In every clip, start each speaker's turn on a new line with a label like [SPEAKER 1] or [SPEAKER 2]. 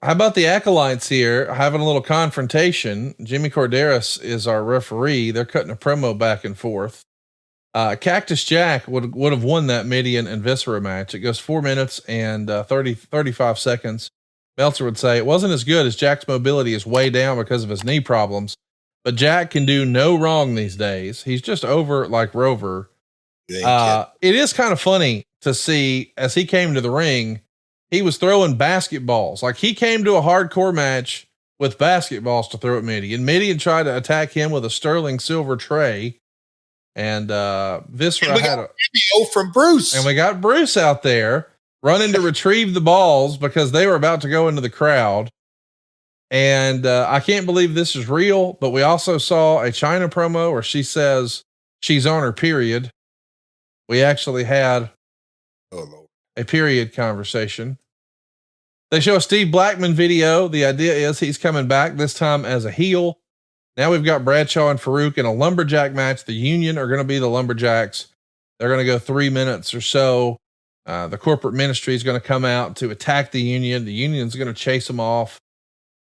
[SPEAKER 1] How about the acolytes here having a little confrontation? Jimmy Corderas is our referee. They're cutting a promo back and forth. Cactus Jack would have won that Midian and Viscera match. It goes 4 minutes and 35 seconds. Meltzer would say it wasn't as good as Jack's mobility is way down because of his knee problems, but Jack can do no wrong these days. He's just over like Rover. It is kind of funny to see as he came to the ring, he was throwing basketballs. Like he came to a hardcore match with basketballs to throw at Midian. Midian tried to attack him with a sterling silver tray. And Viscera had a
[SPEAKER 2] video from Bruce.
[SPEAKER 1] And we got Bruce out there running to retrieve the balls because they were about to go into the crowd. And I can't believe this is real, but we also saw a China promo where she says she's on her period. We actually had a period conversation. They show a Steve Blackman video. The idea is he's coming back this time as a heel. Now we've got Bradshaw and Farouk in a lumberjack match. The Union are going to be the Lumberjacks. They're going to go 3 minutes or so. The corporate ministry is going to come out to attack the Union. The Union's going to chase them off.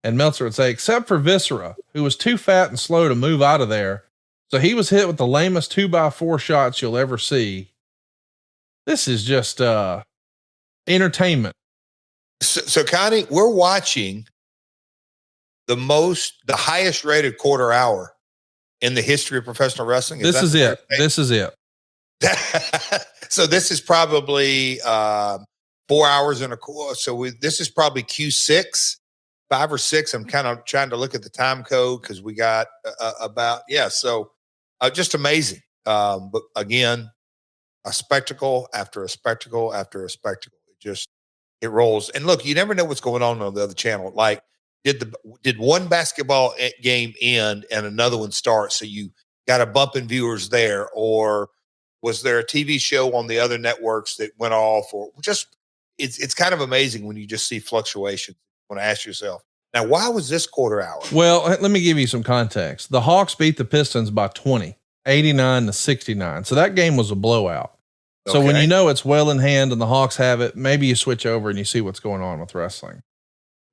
[SPEAKER 1] And Meltzer would say, except for Viscera, who was too fat and slow to move out of there. So he was hit with the lamest 2x4 shots you'll ever see. This is just entertainment.
[SPEAKER 2] So Connie, we're watching the highest rated quarter hour in the history of professional wrestling.
[SPEAKER 1] This is it.
[SPEAKER 2] So this is probably 4 hours and a quarter. So this is probably Q6, 5 or 6. I'm kind of trying to look at the time code because we got So just amazing. But again, a spectacle after a spectacle after a spectacle. It rolls. And look, you never know what's going on the other channel. Like, did one basketball game end and another one start? So you got a bump in viewers there, or was there a TV show on the other networks that went off? Or just it's kind of amazing when you just see fluctuations. You want to ask yourself, now, why was this quarter hour?
[SPEAKER 1] Well, let me give you some context. The Hawks beat the Pistons by 20, 89-69. So that game was a blowout. So when you know it's well in hand and the Hawks have it, maybe you switch over and you see what's going on with wrestling.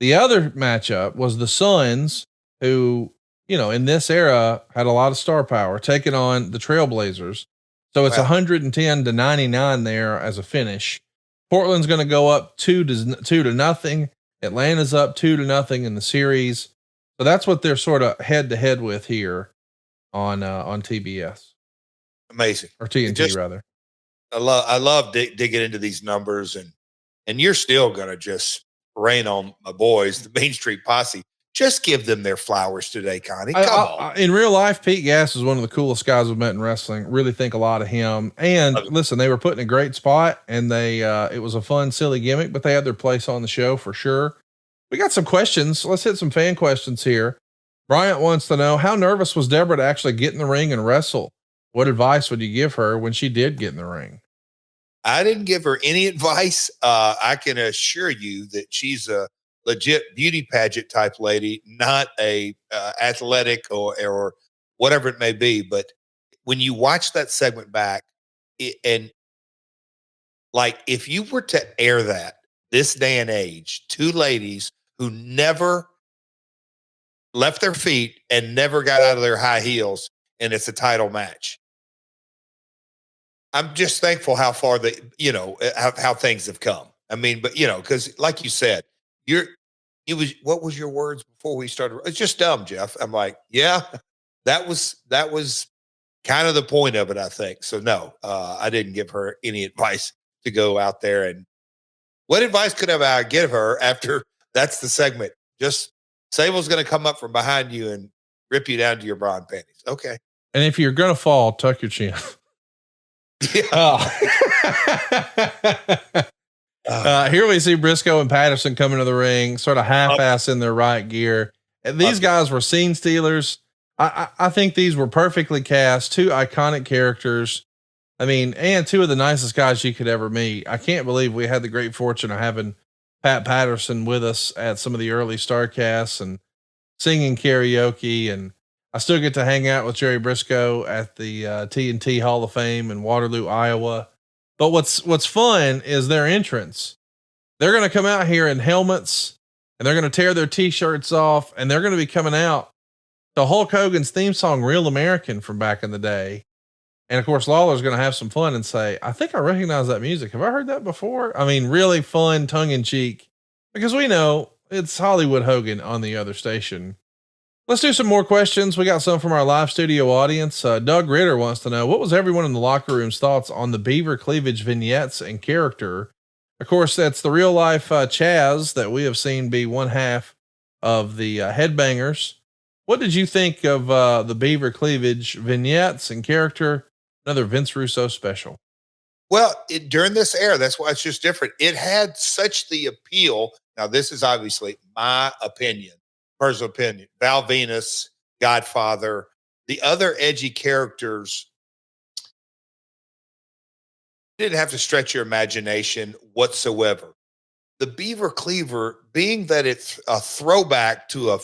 [SPEAKER 1] The other matchup was the Suns, who, in this era had a lot of star power, taking on the Trailblazers. So it's 110-99 there as a finish. Portland's going to go up 2-0. Atlanta's up 2-0 in the series. So that's what they're sort of head to head with here on TBS.
[SPEAKER 2] Amazing.
[SPEAKER 1] Or TNT rather.
[SPEAKER 2] I love digging into these numbers, and you're still going to just rain on my boys, the Main Street Posse. Just give them their flowers today, Connie. Come on.
[SPEAKER 1] In real life, Pete Gass is one of the coolest guys I've met in wrestling. Really think a lot of him. And listen, they were put in a great spot, and it was a fun, silly gimmick, but they had their place on the show for sure. We got some questions. Let's hit some fan questions here. Bryant wants to know, how nervous was Deborah to actually get in the ring and wrestle? What advice would you give her when she did get in the ring?
[SPEAKER 2] I didn't give her any advice. I can assure you that she's a legit beauty pageant type lady, not a athletic or whatever it may be. But when you watch that segment back, and like if you were to air that this day and age, two ladies who never left their feet and never got out of their high heels, and it's a title match. I'm just thankful how far how things have come. I mean, but because like you said, what was your words before we started? It's just dumb, Jeff. I'm like, yeah, that was kind of the point of it, I think. So no, I didn't give her any advice to go out there. And what advice could I give her after that's the segment? Just Sable's going to come up from behind you and rip you down to your bra and panties. Okay.
[SPEAKER 1] And if you're going to fall, tuck your chin. Yeah. Here we see Brisco and Patterson coming to the ring, sort of half-ass in their right gear. And these guys were scene stealers. I think these were perfectly cast, two iconic characters. I mean, and two of the nicest guys you could ever meet. I can't believe we had the great fortune of having Pat Patterson with us at some of the early Starcasts and singing karaoke. And I still get to hang out with Jerry Brisco at the TNT Hall of Fame in Waterloo, Iowa. But what's fun is their entrance. They're going to come out here in helmets and they're going to tear their t-shirts off, and they're going to be coming out to Hulk Hogan's theme song, Real American, from back in the day. And of course, Lawler's going to have some fun and say, I think I recognize that music. Have I heard that before? I mean, really fun, tongue in cheek, because we know it's Hollywood Hogan on the other station. Let's do some more questions. We got some from our live studio audience. Doug Ritter wants to know, what was everyone in the locker room's thoughts on the Beaver Cleavage vignettes and character? Of course, that's the real life Chaz that we have seen be one half of the Headbangers. What did you think of the Beaver Cleavage vignettes and character? Another Vince Russo special.
[SPEAKER 2] Well, during this era, that's why it's just different. It had such the appeal. Now, this is obviously my opinion, personal opinion. Val Venus, Godfather, the other edgy characters didn't have to stretch your imagination whatsoever. The Beaver Cleaver, being that it's a throwback to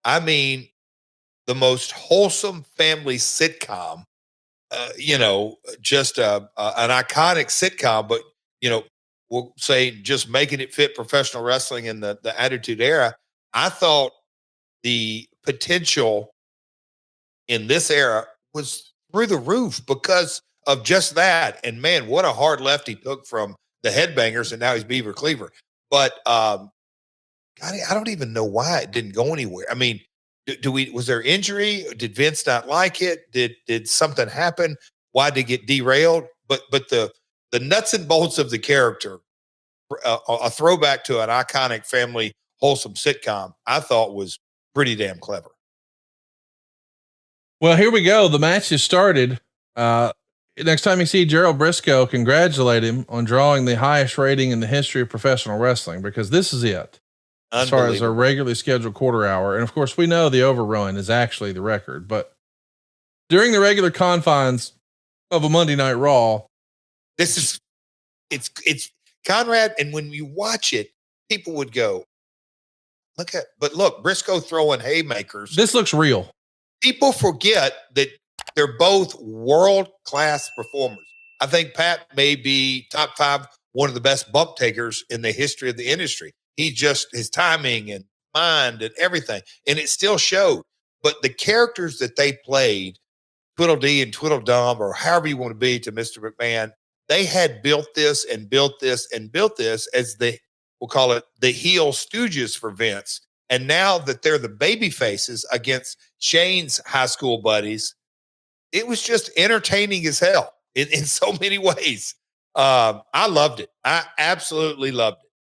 [SPEAKER 2] the most wholesome family sitcom, just an iconic sitcom, but, we'll say just making it fit professional wrestling in the Attitude Era. I thought the potential in this era was through the roof because of just that. And man, what a hard left he took from the Headbangers, and now he's Beaver Cleaver. But God, I don't even know why it didn't go anywhere. I mean, was there injury? Did Vince not like it? Did something happen? Why did it get derailed? But the nuts and bolts of the character, a throwback to an iconic family wholesome sitcom, I thought was pretty damn clever.
[SPEAKER 1] Well, here we go. The match has started. Next time you see Gerald Brisco, congratulate him on drawing the highest rating in the history of professional wrestling, because this is it. As far as our regularly scheduled quarter hour. And of course, we know the overrun is actually the record, but during the regular confines of a Monday Night Raw,
[SPEAKER 2] it's Conrad. And when you watch it, people would go, look, Brisco throwing haymakers.
[SPEAKER 1] This looks real.
[SPEAKER 2] People forget that they're both world-class performers. I think Pat may be top 5, one of the best bump takers in the history of the industry. He just, his timing and mind and everything, and it still showed. But the characters that they played, Tweedledee and Tweedledum, or however you want to be to Mr. McMahon, they had built this and built this and built this as we'll call it the heel stooges for Vince. And now that they're the baby faces against Shane's high school buddies, it was just entertaining as hell in so many ways. I loved it. I absolutely loved it.